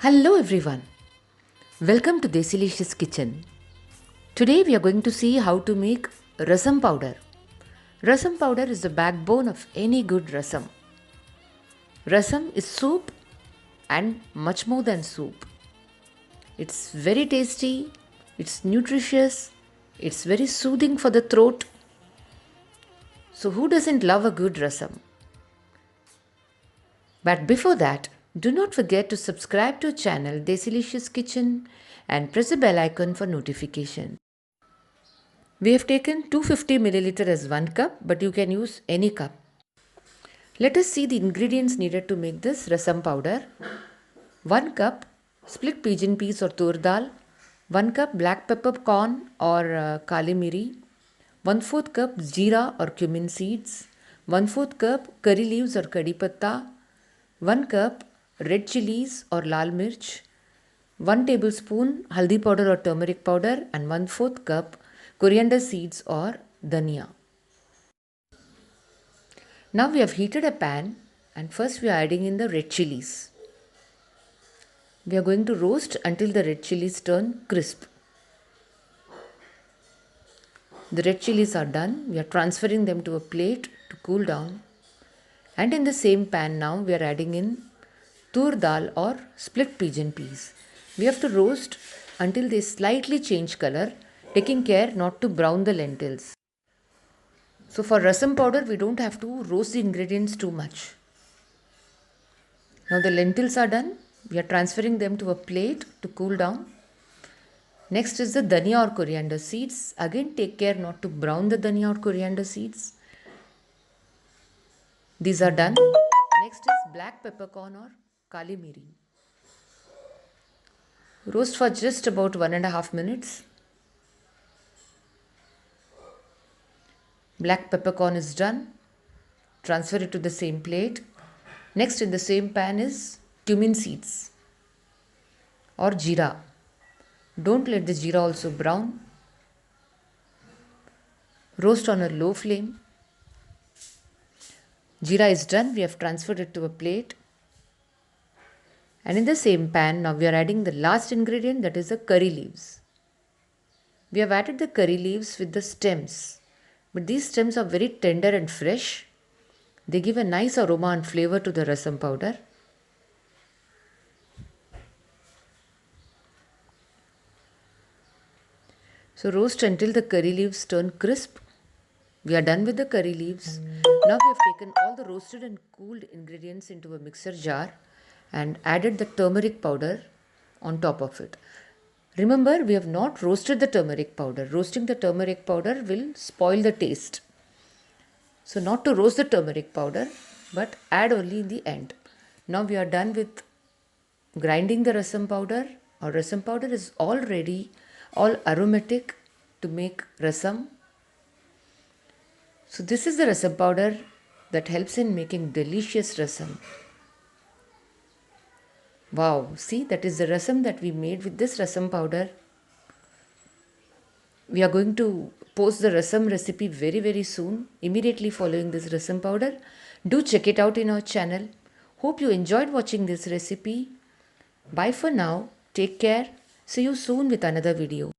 Hello everyone, welcome to Desilicious kitchen. Today we are going to see how to make rasam powder. Rasam powder is the backbone of any good rasam. Rasam is soup and much more than soup. It's very tasty, it's nutritious, it's very soothing for the throat. So who doesn't love a good rasam? But before that, do not forget to subscribe to our channel Desilicious Kitchen and press the bell icon for notification. We have taken 250 milliliter as 1 cup, but you can use any cup. Let us see the ingredients needed to make this rasam powder. 1 cup split pigeon peas or Toovar Dal, 1 cup black pepper corn or kali miri, 1/4 cup jeera or cumin seeds, 1/4 cup curry leaves or kadi patta, 1 cup red chillies or lal mirch, 1 tablespoon haldi powder or turmeric powder, and 1/4 cup coriander seeds or dhaniya. Now we have heated a pan and first we are adding in the red chillies. We are going to roast until the red chillies turn crisp. The red chillies are done. We are transferring them to a plate to cool down. And in the same pan now we are adding in Toovar Dal or split pigeon peas. We have to roast until they slightly change color, taking care not to brown the lentils. So for rasam powder we don't have to roast the ingredients too much. Now the lentils are done. We are transferring them to a plate to cool down. Next is the dhaniya or coriander seeds. Again take care not to brown the dhaniya or coriander seeds. These are done. Next is black peppercorn or kali miri. Roast for just about 1.5 minutes. Black peppercorn is done. Transfer it to the same plate. Next in the same pan is cumin seeds or jeera. Don't let the jeera also brown. Roast on a low flame. Jeera is done. We have transferred it to a plate. And in the same pan, now we are adding the last ingredient, that is the curry leaves. We have added the curry leaves with the stems. But these stems are very tender and fresh. They give a nice aroma and flavor to the rasam powder. So roast until the curry leaves turn crisp. We are done with the curry leaves. Now we have taken all the roasted and cooled ingredients into a mixer jar and added the turmeric powder on top of it. Remember, we have not roasted the turmeric powder. Roasting the turmeric powder will spoil the taste. So not to roast the turmeric powder, but add only in the end. Now we are done with grinding the rasam powder. Our rasam powder is all ready, all aromatic to make rasam. So this is the rasam powder that helps in making delicious rasam. Wow, see, that is the rasam that we made with this rasam powder. We are going to post the rasam recipe very soon, immediately following this rasam powder. Do check it out in our channel. Hope you enjoyed watching this recipe. Bye for now. Take care. See you soon with another video.